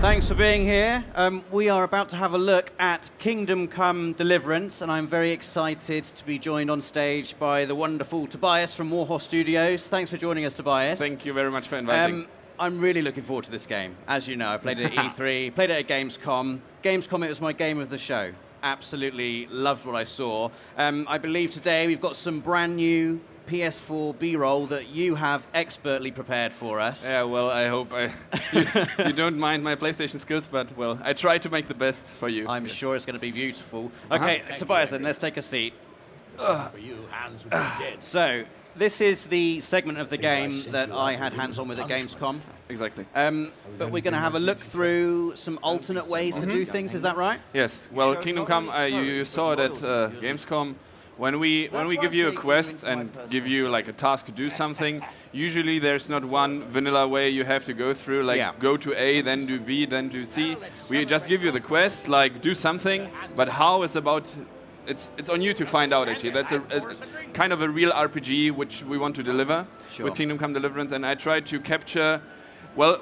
Thanks for being here. We are about to have a look at Kingdom Come Deliverance, and I'm very excited to be joined on stage by the wonderful Tobias from Warhorse Studios. Thanks for joining us, Tobias. Thank you very much for inviting. I'm really looking forward to this game. As you know, I played it at E3, played it at Gamescom. Gamescom, it was my game of the show. Absolutely loved what I saw. I believe today we've got some brand new PS4 B-roll that you have expertly prepared for us. Yeah, well, I hope you don't mind my PlayStation skills, but, well, I try to make the best for you. I'm sure it's going to be beautiful. Okay, Tobias, then, let's take a seat. So, this is the segment of the game that I had hands-on with at Gamescom. Exactly. But we're going to have a look through some alternate ways to do things, is that right? Yes, well, Kingdom Come, you saw it at Gamescom. When we give you a quest and give you like a task to do something, usually there's not one vanilla way you have to go through, like go to A, then do B, then do C. We just give you the quest, like do something, but how is about, it's on you to find out actually. That's a kind of a real RPG which we want to deliver with Kingdom Come Deliverance, and I tried to capture, well,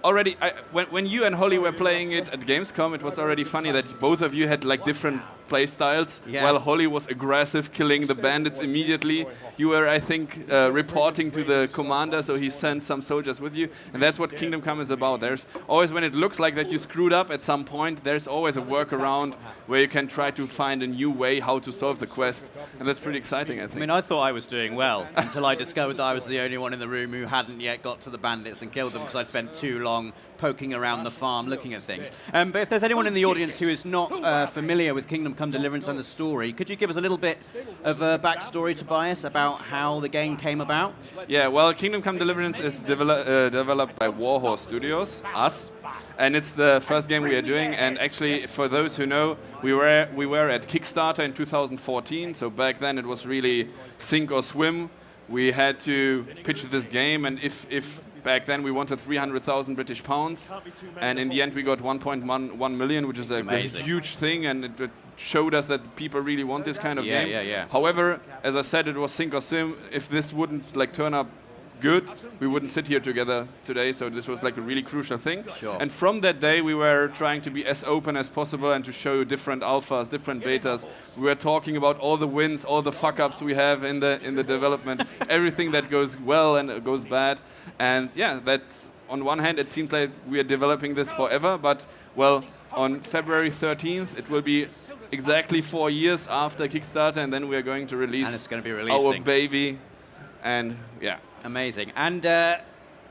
already, when you and Holly were playing it at Gamescom, it was already funny that both of you had like different play styles. While Holly was aggressive, killing the bandits immediately, you were, I think, reporting to the commander, so he sent some soldiers with you. And that's what Kingdom Come is about. There's always, when it looks like that you screwed up at some point, there's always a workaround where you can try to find a new way how to solve the quest. And that's pretty exciting, I think. I mean, I thought I was doing well until I discovered that I was the only one in the room who hadn't yet got to the bandits and killed them because I'd spent too long poking around the farm looking at things. But if there's anyone in the audience who is not familiar with Kingdom Come Deliverance and the story, could you give us a little bit of a backstory, Tobias, about how the game came about? Yeah, well, Kingdom Come Deliverance is developed by Warhorse Studios, us, and it's the first game we are doing. And actually, for those who know, we were at Kickstarter in 2014, so back then it was really sink or swim. We had to pitch this game, and if back then we wanted 300,000 British pounds, and in the end we got 1.1 million, which is a huge thing, and it showed us that people really want this kind of game. However, as I said, it was sink or swim. If this wouldn't like turn up good, we wouldn't sit here together today, so this was like a really crucial thing. And from that day we were trying to be as open as possible and to show you different alphas, different betas. We were talking about all the wins, all the fuck-ups we have in the development, everything that goes well and goes bad. And yeah, that's, on one hand it seems like we are developing this forever, but well, on February 13th it will be exactly 4 years after Kickstarter, and then we are going to release and it's going to be releasing our baby. And yeah. Amazing. And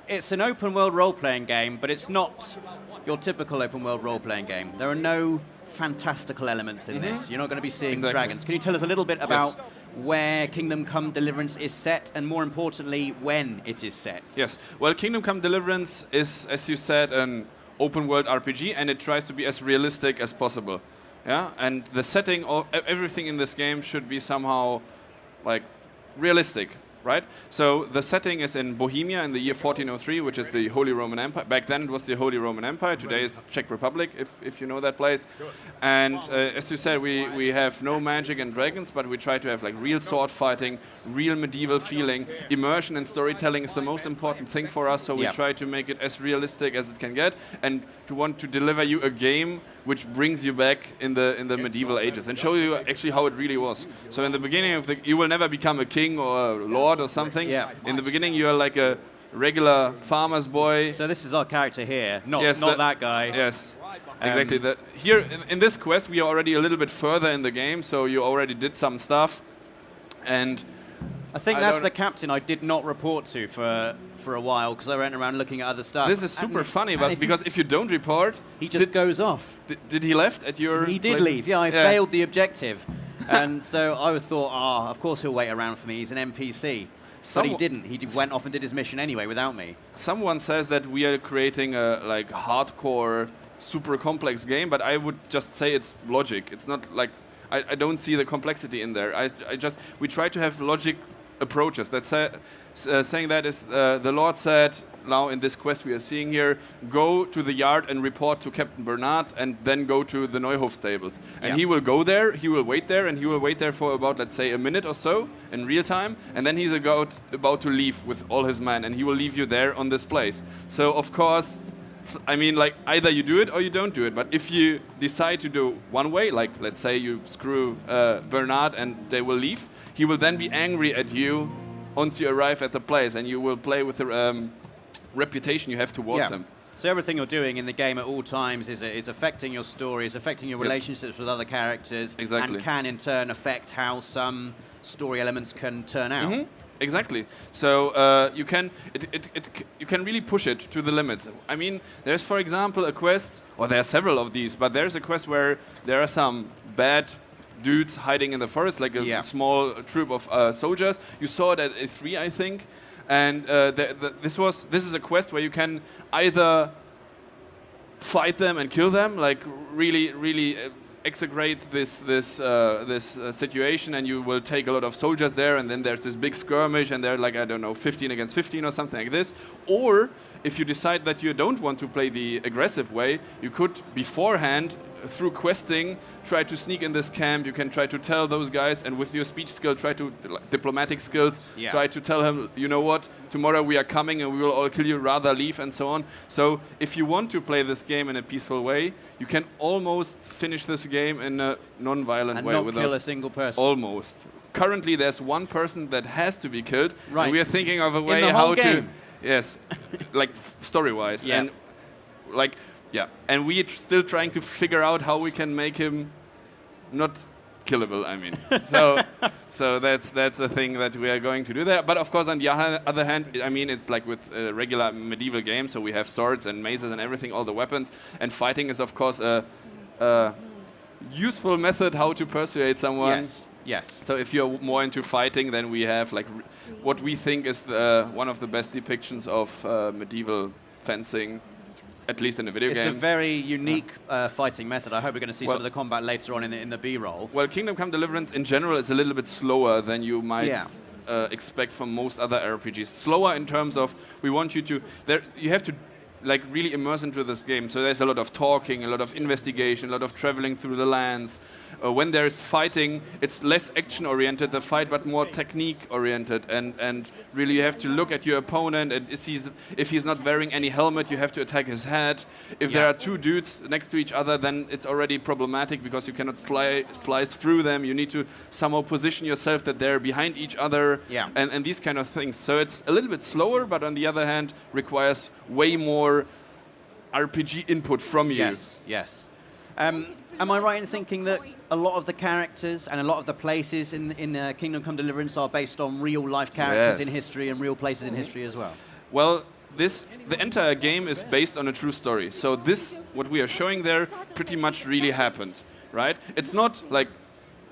it's an open world role-playing game, but it's not your typical open world role-playing game. There are no fantastical elements in this. You're not going to be seeing dragons. Can you tell us a little bit about where Kingdom Come Deliverance is set, and more importantly, when it is set? Yes. Well, Kingdom Come Deliverance is, as you said, an open world RPG, and it tries to be as realistic as possible. Yeah. And the setting, everything in this game should be somehow like realistic. Right? So the setting is in Bohemia in the year 1403, which is the Holy Roman Empire. Back then it was the Holy Roman Empire. Today is Czech Republic, if you know that place. And as you said, we have no magic and dragons, but we try to have like real sword fighting, real medieval feeling. Immersion and storytelling is the most important thing for us, so we try to make it as realistic as it can get, and to want to deliver you a game which brings you back in the medieval ages and show you actually how it really was. So in the beginning of you will never become a king or a lord or something. In the beginning you are like a regular farmer's boy. So this is our character here, not that guy. Yes, exactly. Here in this quest we are already a little bit further in the game, so you already did some stuff. And I think that's the captain I did not report to for a while, because I went around looking at other stuff. This is super funny, but because if you don't report, he just goes off. Did he left at your He did leave, I failed the objective. And so I thought, of course he'll wait around for me, he's an NPC. But he didn't, he went off and did his mission anyway without me. Someone says that we are creating a like hardcore, super complex game, but I would just say it's logic. It's not like, I don't see the complexity in there. We try to have logic approaches. That's saying that is, the Lord said, now in this quest we are seeing here, go to the yard and report to Captain Bernard, and then go to the Neuhof stables. And he will go there, he will wait there, and he will wait there for about, let's say, a minute or so in real time, and then he's about to leave with all his men, and he will leave you there on this place. So, of course, I mean, like, either you do it or you don't do it. But if you decide to do one way, like, let's say you screw Bernard and they will leave, he will then be angry at you once you arrive at the place, and you will play with the reputation you have towards him. So everything you're doing in the game at all times is affecting your story, is affecting your relationships with other characters, and can in turn affect how some story elements can turn out. Exactly. So you can really push it to the limits. I mean, there's, for example, a quest, or there are several of these, but there's a quest where there are some bad dudes hiding in the forest, like a small troop of soldiers. You saw it at E3, I think. And this is a quest where you can either fight them and kill them, like really execrate this situation, and you will take a lot of soldiers there, and then there's this big skirmish, and they're like, I don't know, 15 against 15 or something like this. Or if you decide that you don't want to play the aggressive way, you could beforehand, through questing, try to sneak in this camp. You can try to tell those guys, and with your speech skill, diplomatic skills, try to tell him, you know what, tomorrow we are coming and we will all kill you, rather leave, and so on. So if you want to play this game in a peaceful way, you can almost finish this game in a non-violent way. And not kill a single person. Almost. Currently there's one person that has to be killed, and we are thinking of a way in the how whole game. to... Yes, like story-wise. And like, and we're still trying to figure out how we can make him not killable, I mean. So that's the thing that we are going to do there. But of course, on the other hand, I mean, it's like with a regular medieval game, so we have swords and mazes and everything, all the weapons, and fighting is of course a useful method how to persuade someone. Yes. So if you're more into fighting, then we have like what we think is one of the best depictions of medieval fencing, at least in a video game. It's a very unique fighting method. I hope we're going to see some of the combat later on in the B-roll. Well, Kingdom Come Deliverance in general is a little bit slower than you might expect from most other RPGs. Slower in terms of we want you to... you have to like really immerse into this game. So there's a lot of talking, a lot of investigation, a lot of traveling through the lands. When there's fighting, it's less action-oriented, the fight, but more technique-oriented. And really you have to look at your opponent, and if he's not wearing any helmet, you have to attack his head. If there are two dudes next to each other, then it's already problematic because you cannot slice through them. You need to somehow position yourself that they're behind each other, and these kind of things. So it's a little bit slower, but on the other hand, requires way more RPG input from you. Yes. Am I right in thinking that a lot of the characters and a lot of the places in Kingdom Come Deliverance are based on real-life characters in history and real places in history as well? Well, the entire game is based on a true story. So what we are showing there, pretty much really happened, right? It's not like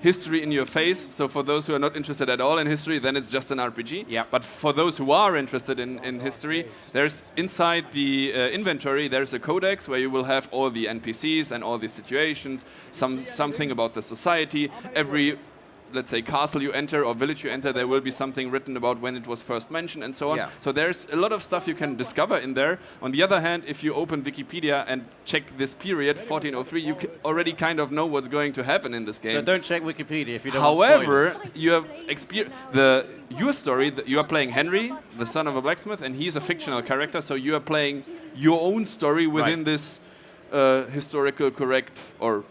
history in your face. So for those who are not interested at all in history, then it's just an RPG. But for those who are interested in history, there's inside the inventory, there's a codex where you will have all the NPCs and all the situations, something about the society. Every, let's say, castle you enter or village you enter, there will be something written about when it was first mentioned and so on. So there's a lot of stuff you can discover in there. On the other hand, if you open Wikipedia and check this period, 1403, you already kind of know what's going to happen in this game. So don't check Wikipedia if you don't However, want spoilers. you have your story, you are playing Henry, the son of a blacksmith, and he's a fictional character, so you are playing your own story within this historical correct, or...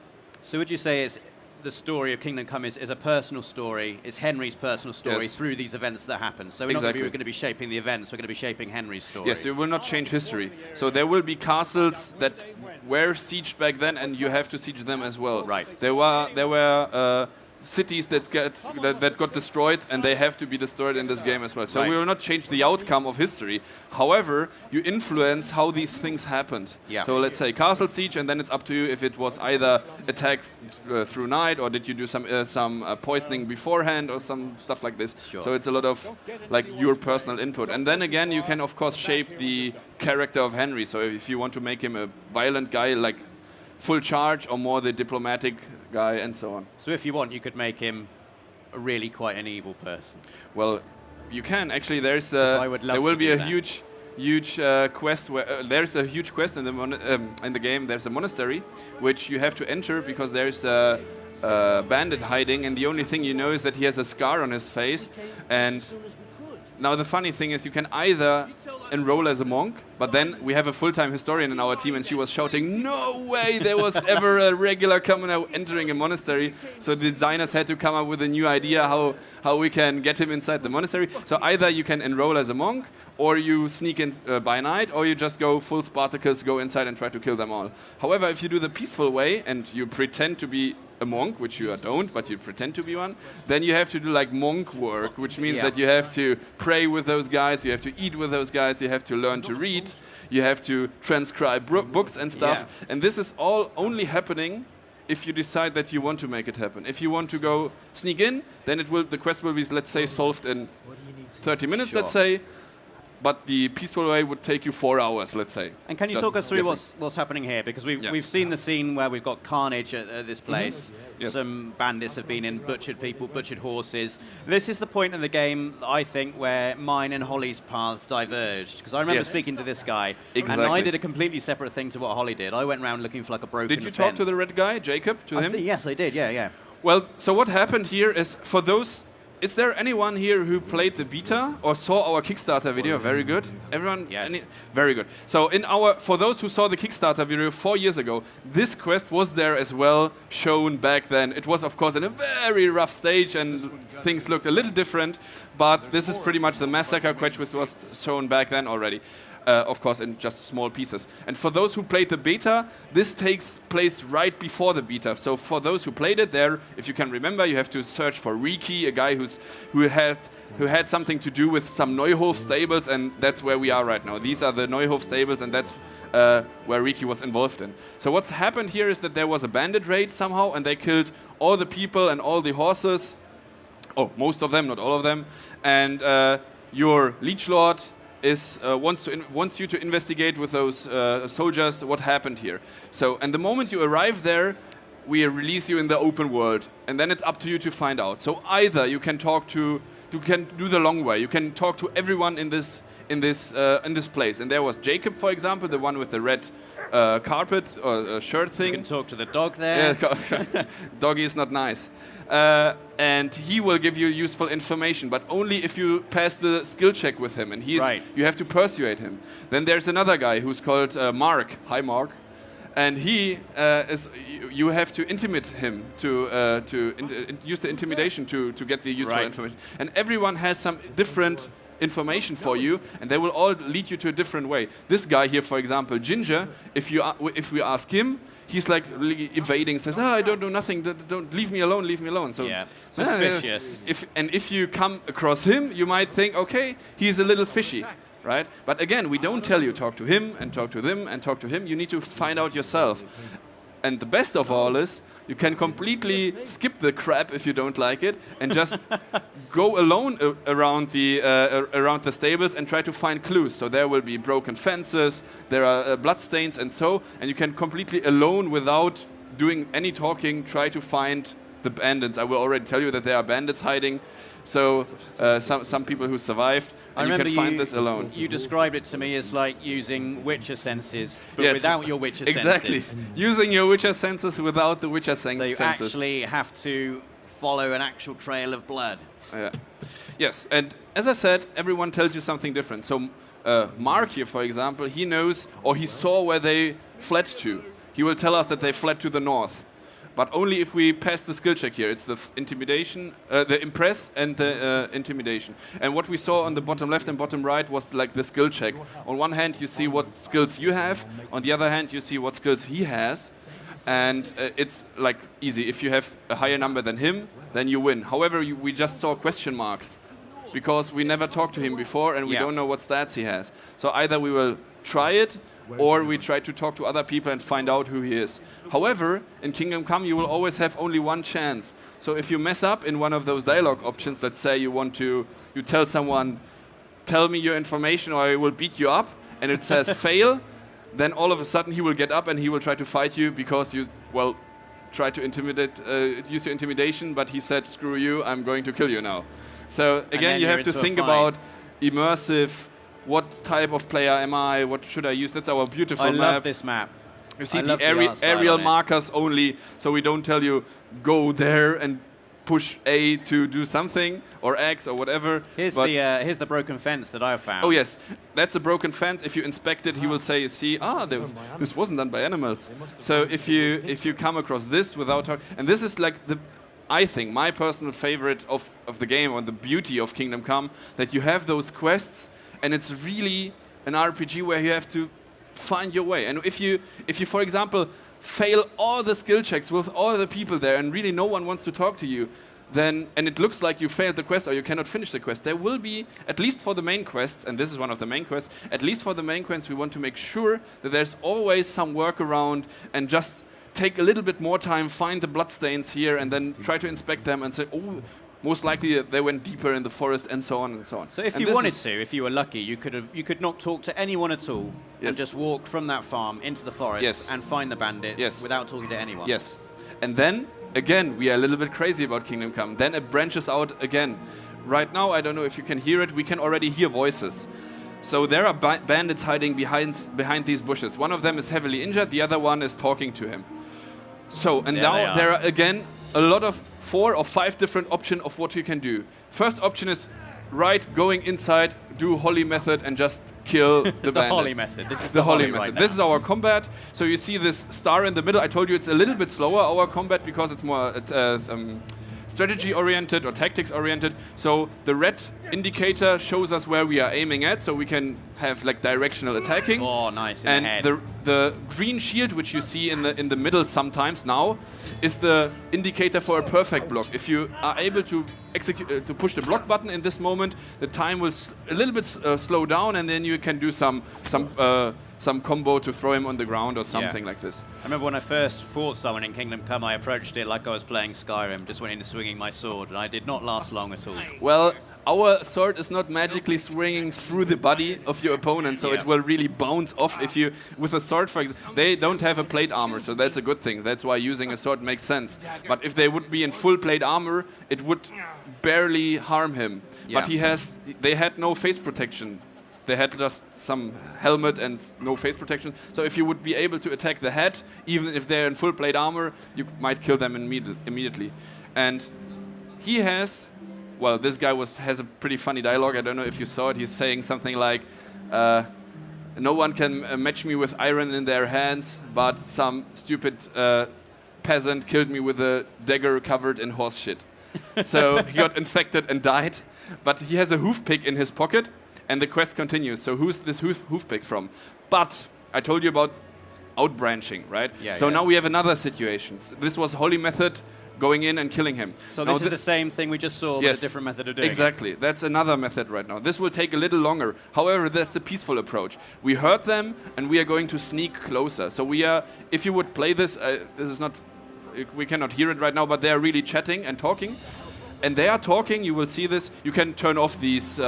So would you say it's the story of Kingdom Come is a personal story, it's Henry's personal story through these events that happen. So we're not going to be shaping the events, we're going to be shaping Henry's story. Yes, it will not change history. So there will be castles that were sieged back then, and you have to siege them as well. Right. There were cities that got destroyed, and they have to be destroyed in this game as well. So we will not change the outcome of history. However, you influence how these things happened. So let's say castle siege, and then it's up to you if it was either attacked through night, or did you do some poisoning beforehand, or some stuff like this. So it's a lot of like your personal input. And then again, you can of course shape the character of Henry. So if you want to make him a violent guy, like full charge, or more the diplomatic guy, and so on. So if you want, you could make him really quite an evil person. Well, you can actually. There will be a huge quest where there's a huge quest in the game. There's a monastery which you have to enter because there's a bandit hiding, and the only thing you know is that he has a scar on his face, and now the funny thing is you can either enroll as a monk, but then we have a full-time historian in our team and she was shouting, no way there was ever a regular commoner entering a monastery. So the designers had to come up with a new idea how we can get him inside the monastery. So either you can enroll as a monk, or you sneak in by night, or you just go full Spartacus, go inside and try to kill them all. However, if you do the peaceful way and you pretend to be a monk, which you don't, but you pretend to be one, then you have to do like monk work, which means that you have to pray with those guys, you have to eat with those guys, you have to learn to read, you have to transcribe books and stuff. Yeah. And this is all only happening if you decide that you want to make it happen. If you want to go sneak in, then the quest will be, let's say, solved in 30 minutes, let's say. But the peaceful way would take you 4 hours, let's say. And can you talk us through what's happening here? Because we've seen the scene where we've got carnage at this place. Yes. Some bandits have been in, butchered people, butchered horses. This is the point in the game, I think, where mine and Holly's paths diverged. Because I remember speaking to this guy, and I did a completely separate thing to what Holly did. I went around looking for like a broken Did you talk to the red guy, Jacob, to him? Yes, I did, yeah. Well, so what happened here is, for those... Is there anyone here who played the beta or saw our Kickstarter video? Very good. Everyone? Yes. Very good. So for those who saw the Kickstarter video 4 years ago, this quest was there as well, shown back then. It was, of course, in a very rough stage and things looked a little different, but this is pretty much the massacre quest which was shown back then already. Of course, in just small pieces. And for those who played the beta, this takes place right before the beta. So for those who played it there, if you can remember, you have to search for Riki, a guy who had something to do with some Neuhof stables, and that's where we are right now. These are the Neuhof stables, and that's where Riki was involved in. So what's happened here is that there was a bandit raid somehow, and they killed all the people and all the horses. Oh, most of them, not all of them. And your liege lord wants you to investigate with those soldiers what happened here. So, and the moment you arrive there, we release you in the open world, and then it's up to you to find out. So either you can you can do the long way. You can talk to everyone in this place. And there was Jacob, for example, the one with the red carpet or shirt thing. You can talk to the dog there. Yeah, doggy is not nice. And he will give you useful information, but only if you pass the skill check with him, and you have to persuade him. Then there's another guy who's called Mark. Hi, Mark. And he you have to intimidate him to use the intimidation to get the useful information. And everyone has some different information for you, and they will all lead you to a different way. This guy here, for example, Ginger, if we ask him, he's like really evading, says, I don't do nothing, don't leave me alone. So suspicious. If you come across him, you might think, okay, he's a little fishy. Right? But again, we don't tell you talk to him and talk to them and talk to him. You need to find out yourself. And the best of all is you can completely skip the crap if you don't like it and just go alone around the stables and try to find clues. So there will be broken fences, there are bloodstains and you can completely alone without doing any talking try to find the bandits. I will already tell you that there are bandits hiding. So some people who survived, and you can find this alone. You described it to me as like using Witcher senses, but without your Witcher senses. Exactly, using your Witcher senses without the Witcher senses. So you actually have to follow an actual trail of blood. Yes, and as I said, everyone tells you something different. So Mark here, for example, he knows or he saw where they fled to. He will tell us that they fled to the north. But only if we pass the skill check here. It's the intimidation, the impress and the intimidation. And what we saw on the bottom left and bottom right was like the skill check. On one hand, you see what skills you have. On the other hand, you see what skills he has. And it's like easy. If you have a higher number than him, then you win. However, we just saw question marks because we never talked to him before and we don't know what stats he has. So either we will try it, or we try to talk to other people and find out who he is. However, in Kingdom Come, you will always have only one chance. So if you mess up in one of those dialogue options, let's say you tell someone, tell me your information or I will beat you up, and it says fail, then all of a sudden he will get up and he will try to fight you because you, try to use your intimidation, but he said, screw you, I'm going to kill you now. So again, you have to think about immersive. What type of player am I? What should I use? That's our beautiful map. I love this map. You see the aerial markers only, so we don't tell you, go there and push A to do something, or X, or whatever. Here's the broken fence that I've found. Oh yes, that's a broken fence. If you inspect it, he will say, "See, this wasn't done by animals." So if you come across this without and this is like I think my personal favorite of the game, or the beauty of Kingdom Come, that you have those quests, and it's really an RPG where you have to find your way. And if you for example fail all the skill checks with all the people there, and really no one wants to talk to you, then, and it looks like you failed the quest or you cannot finish the quest, there will be, at least for the main quests, and this is one of the main quests, at least for the main quests, we want to make sure that there's always some workaround, and just take a little bit more time, find the bloodstains here, and then try to inspect them and say, oh, most likely they went deeper in the forest, and so on and so on. So if you wanted to, if you were lucky, you could not talk to anyone at all, yes, and just walk from that farm into the forest, yes, and find the bandits, yes, without talking to anyone. Yes. And then, again, we are a little bit crazy about Kingdom Come. Then it branches out again. Right now, I don't know if you can hear it, we can already hear voices. So there are bandits hiding behind these bushes. One of them is heavily injured, the other one is talking to him. So, and now there are again a lot of 4 or 5 different options of what you can do. First option is going inside, do Holly method, and just kill the bandit. The Holly method. This is the Holly method. Right, this is our combat. So you see this star in the middle. I told you it's a little bit slower, our combat, because it's more strategy oriented or tactics oriented. So the red indicator shows us where we are aiming at, so we can have like directional attacking. Oh, nice. And the green shield, which you see in the middle sometimes now, is the indicator for a perfect block. If you are able to execute to push the block button in this moment, the time will a little bit slow down, and then you can do some combo to throw him on the ground or something like this. I remember when I first fought someone in Kingdom Come, I approached it like I was playing Skyrim, just went into swinging my sword, and I did not last long at all. Well, our sword is not magically swinging through the body of your opponent, so it will really bounce off if you, with a sword, for example, they don't have a plate armor, so that's a good thing. That's why using a sword makes sense. But if they would be in full plate armor, it would barely harm him. But they had no face protection. They had just some helmet and no face protection. So if you would be able to attack the head, even if they're in full plate armor, you might kill them immediately. And he has, well, this guy has a pretty funny dialogue. I don't know if you saw it. He's saying something like, no one can match me with iron in their hands, but some stupid peasant killed me with a dagger covered in horse shit. So he got infected and died. But he has a hoof pick in his pocket. And the quest continues. So who's this hoof pick from? But I told you about outbranching, right? So now we have another situation. This was Holly method, going in and killing him. So this is the same thing we just saw, but a different method of doing it. Exactly. That's another method right now. This will take a little longer. However, that's a peaceful approach. We heard them, and we are going to sneak closer. So we are, if you would play this, this is not, we cannot hear it right now, but they are really chatting and talking. And they are talking, you will see this. You can turn off these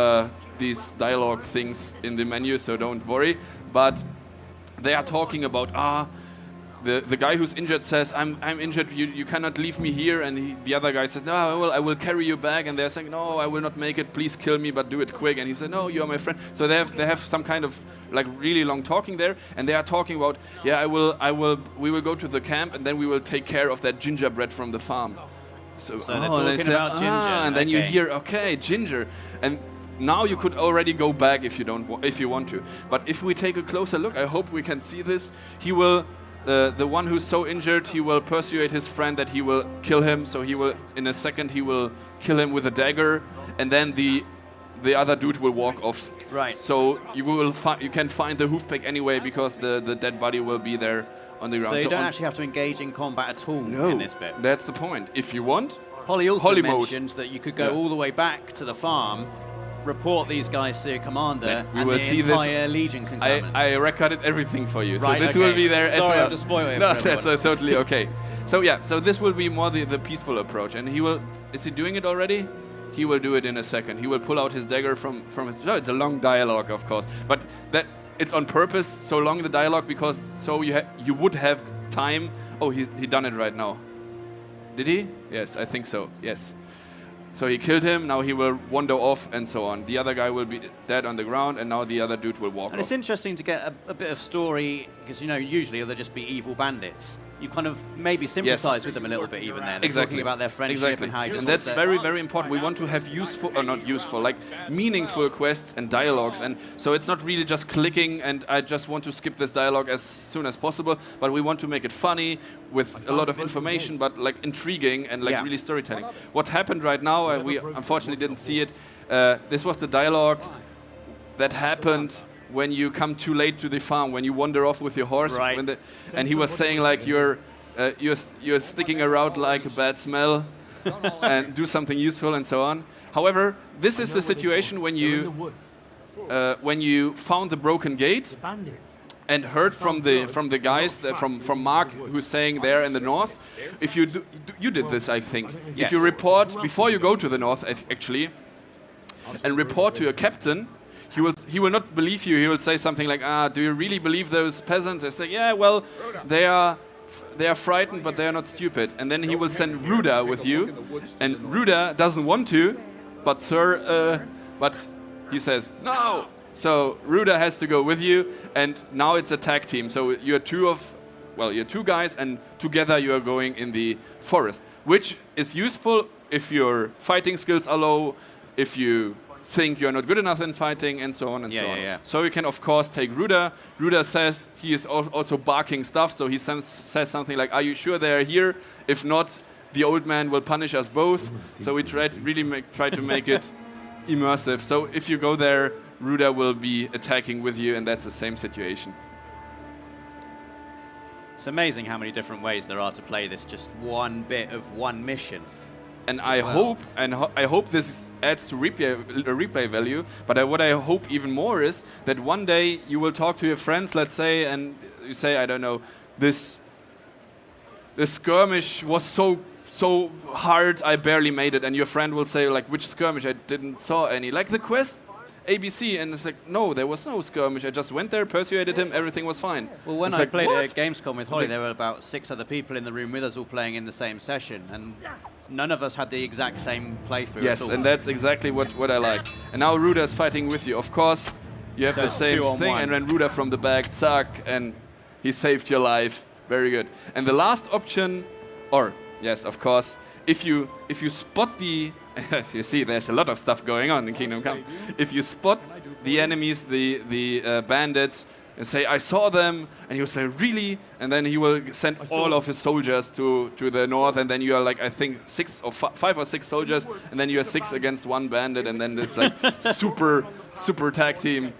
dialogue things in the menu, so don't worry. But they are talking about, the guy who's injured says, I'm injured, you cannot leave me here. And the other guy says, no, I will carry you back. And they're saying, no, I will not make it, please kill me, but do it quick. And he said, no, you are my friend. So they have some kind of like really long talking there. And they are talking about, we will go to the camp, and then we will take care of that gingerbread from the farm. So they're talking about ginger. And then you hear, okay, ginger. And now you could already go back if you want to. But if we take a closer look, I hope we can see this. He will, the one who's so injured, he will persuade his friend that he will kill him. So he will, in a second, he will kill him with a dagger, and then the other dude will walk off. Right. So you can find the hoof pick anyway, because the dead body will be there on the ground. So you don't actually have to engage in combat at all in this bit. That's the point. If you want, Holly also Holly mentioned that you could go all the way back to the farm, report these guys to your commander, we and will the see entire legion can come in. I recorded everything for you, right, so this will be there as well. Sorry, I'll just spoil it. No, that's totally okay. So so this will be more the peaceful approach, and he will. Is he doing it already? He will do it in a second. He will pull out his dagger from his. No, it's a long dialogue, of course, but that it's on purpose so long the dialogue, because so you would have time. Oh, he done it right now. Did he? Yes, I think so. Yes. So he killed him, now he will wander off, and so on. The other guy will be dead on the ground, and now the other dude will walk off. And it's interesting to get a bit of story, because, usually they'll just be evil bandits. you kind of maybe sympathise with them a little bit even there. They're Exactly. talking about their friendship and how you just and that's want to- very, very important. We want to have useful, or not useful, like meaningful quests and dialogues. And so it's not really just clicking and I just want to skip this dialogue as soon as possible, but we want to make it funny with a lot of information, but like intriguing and like really storytelling. What happened right now, we unfortunately didn't see it. This was the dialogue that happened when you come too late to the farm, when you wander off with your horse. Right. And he was saying like you're sticking around like a bad smell and do something useful and so on. However, this is the situation when you found the broken gate and heard from the guys from Mark who's saying there in the north. If you you did this, I think. Yes. If you report before you go to the north, actually, and report to your captain, he will not believe you. He will say something like, do you really believe those peasants? They say, yeah, well, they are frightened, but they are not stupid. And then he will send Ruda with you, and Ruda doesn't want to, but but he says no. So Ruda has to go with you, and now it's a tag team. So you're two guys, and together you are going in the forest, which is useful if your fighting skills are low, if you think you're not good enough in fighting, and so on and so on. So you can of course take Ruda. Ruda says he is also barking stuff, so he says something like, "Are you sure they're here? If not, the old man will punish us both." So we try to make it immersive. So if you go there, Ruda will be attacking with you, and that's the same situation. It's amazing how many different ways there are to play this, just one bit of one mission. And I hope this adds to replay value. But what I hope even more is that one day you will talk to your friends, let's say, and you say, I don't know, this skirmish was so hard I barely made it, and your friend will say like, which skirmish? I didn't saw any. Like the quest ABC, and it's like, no, there was no skirmish. I just went there, persuaded him, everything was fine. Well, when it's I like, played what? at Gamescom with Holly, there were about 6 other people in the room with us all playing in the same session, and none of us had the exact same playthrough. Yes, and that's exactly what I like. And now Ruda is fighting with you. Of course, you have So the same 2-on-1. thing, and then Ruda from the back, zack, and he saved your life. Very good. And the last option, or yes, of course, if you spot the, you see, there's a lot of stuff going on in Kingdom Come. If you spot the enemies, the bandits, and say, I saw them, and he will say, really? And then he will send all of his soldiers to the north, and then you are like, I think 5 or 6 soldiers, and then you are 6 against 1 bandit, and then this like super tag team.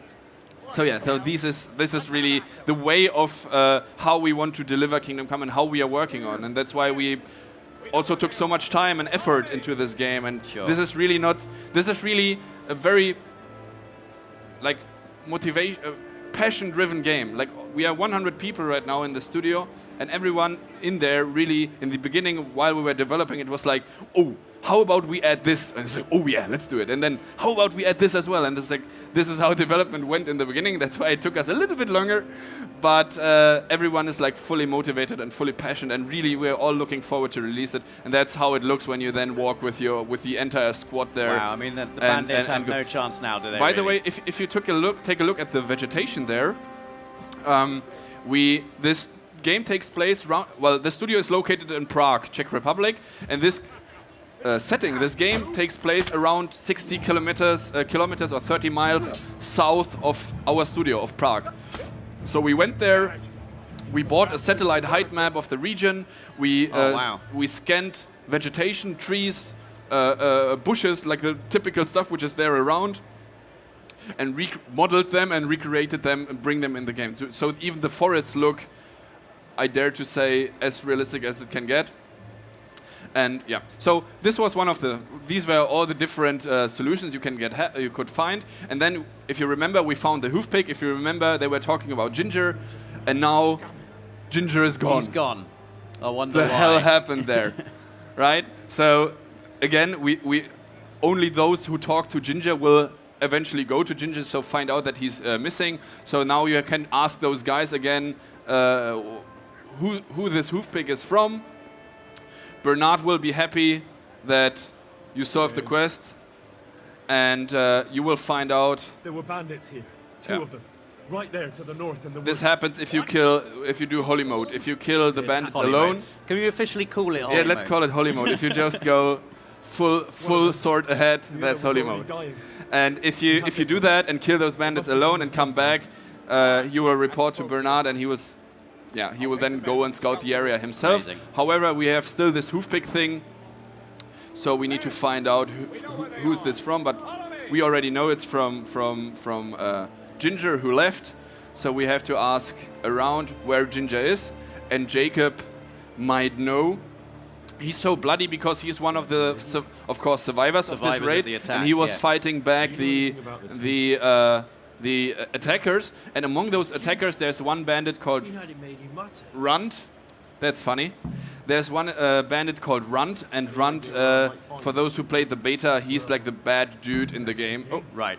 So yeah, so this is really the way of how we want to deliver Kingdom Come and how we are working on, and that's why we also took so much time and effort into this game. And this is really a very like passion-driven game. Like we are 100 people right now in the studio, and everyone in there really, in the beginning while we were developing, it was like, oh, how about we add this? And it's like, oh yeah, let's do it. And then how about we add this as well? And it's like, this is how development went in the beginning. That's why it took us a little bit longer. But everyone is like fully motivated and fully passionate, and really we're all looking forward to release it. And that's how it looks when you then walk with the entire squad there. Wow, I mean the bandits have no chance now, do they? By the way, if you take a look at the vegetation there, this game takes place the studio is located in Prague, Czech Republic, and this this game takes place around 60 kilometers or 30 miles south of our studio of Prague. So we went there, we bought a satellite height map of the region, we scanned vegetation, trees, bushes, like the typical stuff which is there around, and modeled them and recreated them and bring them in the game. So even the forests look, I dare to say, as realistic as it can get. And yeah, so this was these were all the different solutions you could find. And then, if you remember, we found the hoof pick. If you remember, they were talking about Ginger, and now Ginger is gone. He's gone. I wonder the why. hell happened there, right? So again, we only those who talk to Ginger will eventually go to Ginger, so find out that he's missing. So now you can ask those guys again who this hoof pick is from. Bernard will be happy that you solved the quest, and you will find out. There were bandits here, 2 of them. Right there to the north in the This woods. happens if you do holy mode. If you kill the bandits Holy alone, mode. Can we officially call it holy yeah, let's mode? call it holy mode. If you just go full sword ahead, that's holy mode. Dying. And if you do that and kill those bandits alone and come back, you will report to Bernard, and he will then go and scout the area himself. Amazing. However, we have still this hoofpick thing, so we need to find out who's this from. But we already know it's from Ginger, who left. So we have to ask around where Ginger is, and Jacob might know. He's so bloody because he's one of the, of course, survivors of this Survivors of raid, the attack, and he was yeah. fighting back the attackers. And among those attackers, there's one bandit called Runt. That's funny. There's one bandit called Runt, and Runt, for those who played the beta, he's like the bad dude in the game. Oh, Right.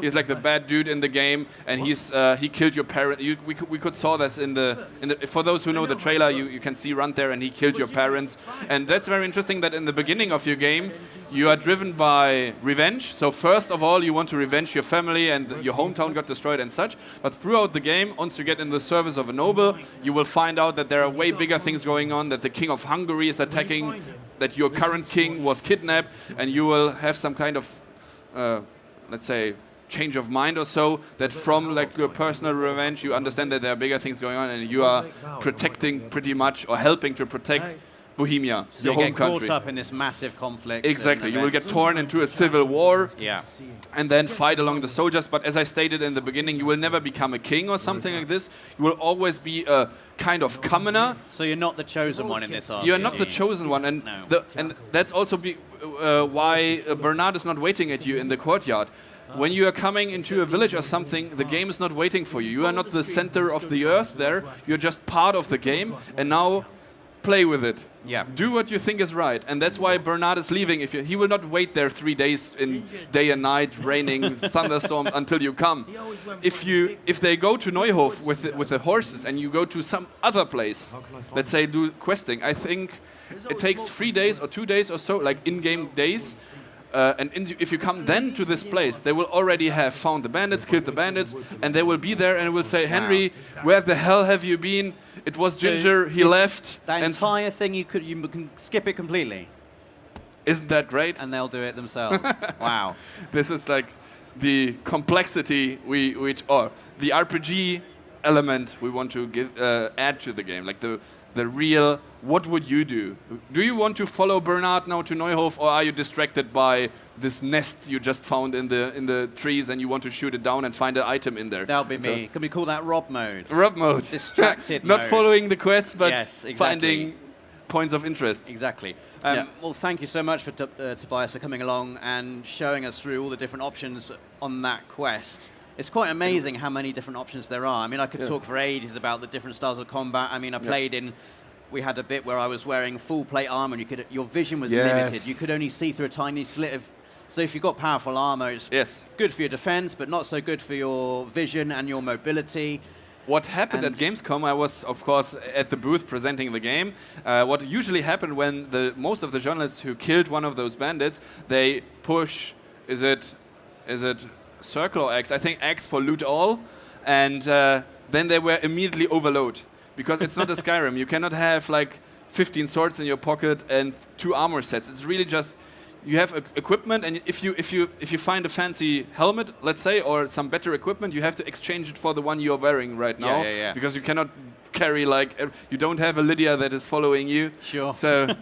He's like the bad dude in the game, and he killed your parent. We could saw this in the for those who know the trailer, you can see Runt there, and he killed your parents. And that's very interesting that in the beginning of your game, you are driven by revenge. So first of all, you want to revenge your family, and your hometown got destroyed and such. But throughout the game, once you get in the service of a noble, you will find out that there are way bigger things going on, that the king of Hungary is attacking, that your current king was kidnapped, and you will have some kind of, let's say, change of mind or so, that from like your personal revenge, you understand that there are bigger things going on, and you are protecting pretty much, or helping to protect Bohemia, So your you home get country. caught up in this massive conflict. Exactly, and you will get events. torn into a civil war, Yeah. and then fight along the soldiers. But as I stated in the beginning, you will never become a king or something like this. You will always be a kind of commoner. So you're not the chosen one in this RPG. You are not the chosen one, and No. and that's also why Bernard is not waiting at you in the courtyard. When you are coming into a village or something, the game is not waiting for you. You are not the center of the earth there. You're just part of the game, and now play with it. Yeah. Do what you think is right, and that's why Bernard is leaving. He will not wait there 3 days in day and night, raining, thunderstorms until you come. If they go to Neuhof with the horses, and you go to some other place, let's say do questing, I think it takes 3 days or 2 days or so, like in-game days. If you come then to this place, they will already have found the bandits, killed the bandits, and they will be there and will say, Henry, where the hell have you been? It was Ginger, he left. That and entire thing, you can skip it completely, isn't that great? and they'll do it themselves. Wow. This is like the complexity or the RPG element we want to add to the game, like the real. What would you do? Do you want to follow Bernard now to Neuhof, or are you distracted by this nest you just found in the trees, and you want to shoot it down and find an item in there? That'll be me. Can we call that Rob mode? Rob mode. Distracted Not mode. following the quest, but Yes, exactly. finding points of interest. Exactly. Yeah. Well, thank you so much for Tobias for coming along and showing us through all the different options on that quest. It's quite amazing how many different options there are. I mean, I could talk for ages about the different styles of combat. I mean, I played in. We had a bit where I was wearing full plate armor, and your vision was limited. You could only see through a tiny slit of. So if you've got powerful armor, it's good for your defense, but not so good for your vision and your mobility. What happened at Gamescom, I was, of course, at the booth presenting the game. What usually happened when most of the journalists who killed one of those bandits, they push, is it circle or X? I think X for loot all, and then they were immediately overloaded. Because it's not a Skyrim. You cannot have like 15 swords in your pocket and 2 armor sets. It's really just you have equipment, and if you find a fancy helmet, let's say, or some better equipment, you have to exchange it for the one you're wearing right now. Yeah. Because you cannot carry you don't have a Lydia that is following you. Sure. So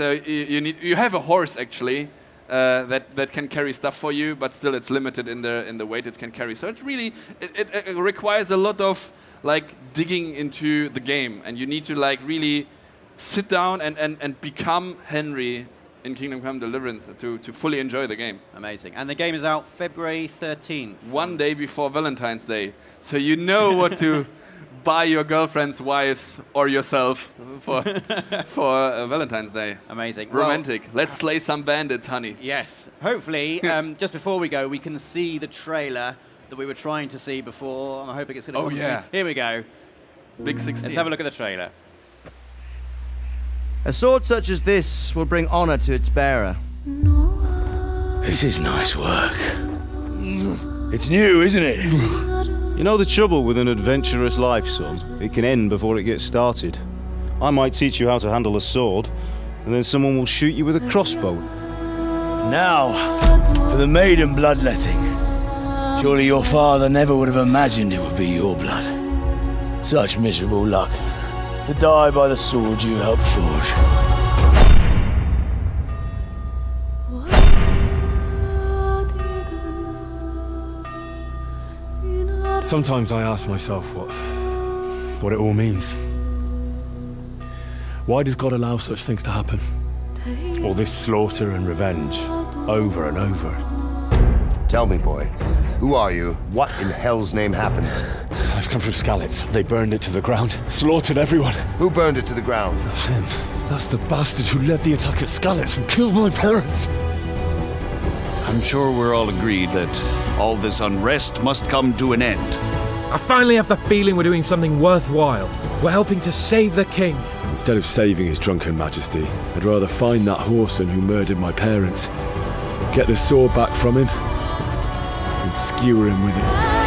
you have a horse actually. That can carry stuff for you, but still it's limited in the weight it can carry. So it really it requires a lot of like digging into the game, and you need to like really sit down and become Henry in Kingdom Come Deliverance to fully enjoy the game. Amazing. And the game is out February 13th. One day before Valentine's Day, so you know what to buy your girlfriend's wives or yourself for Valentine's Day. Amazing. Romantic. Let's slay some bandits, honey. Yes. Hopefully, just before we go, we can see the trailer that we were trying to see before. I'm hoping it's going to come yeah. through. Here we go. Big 16. Let's have a look at the trailer. A sword such as this will bring honor to its bearer. This is nice work. It's new, isn't it? You know the trouble with an adventurous life, son? It can end before it gets started. I might teach you how to handle a sword, and then someone will shoot you with a crossbow. Now, for the maiden bloodletting. Surely your father never would have imagined it would be your blood. Such miserable luck. To die by the sword you helped forge. Sometimes I ask myself what it all means. Why does God allow such things to happen? All this slaughter and revenge, over and over. Tell me, boy, who are you? What in hell's name happened? I've come from Skalitz. They burned it to the ground, slaughtered everyone. Who burned it to the ground? That's him. That's the bastard who led the attack at Skalitz and killed my parents. I'm sure we're all agreed that all this unrest must come to an end. I finally have the feeling we're doing something worthwhile. We're helping to save the king. Instead of saving his drunken majesty, I'd rather find that whoreson who murdered my parents, get the sword back from him, and skewer him with it.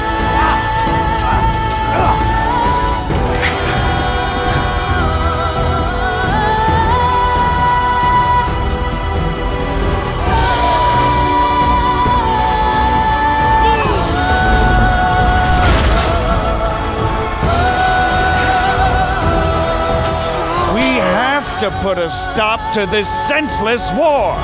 We have to put a stop to this senseless war!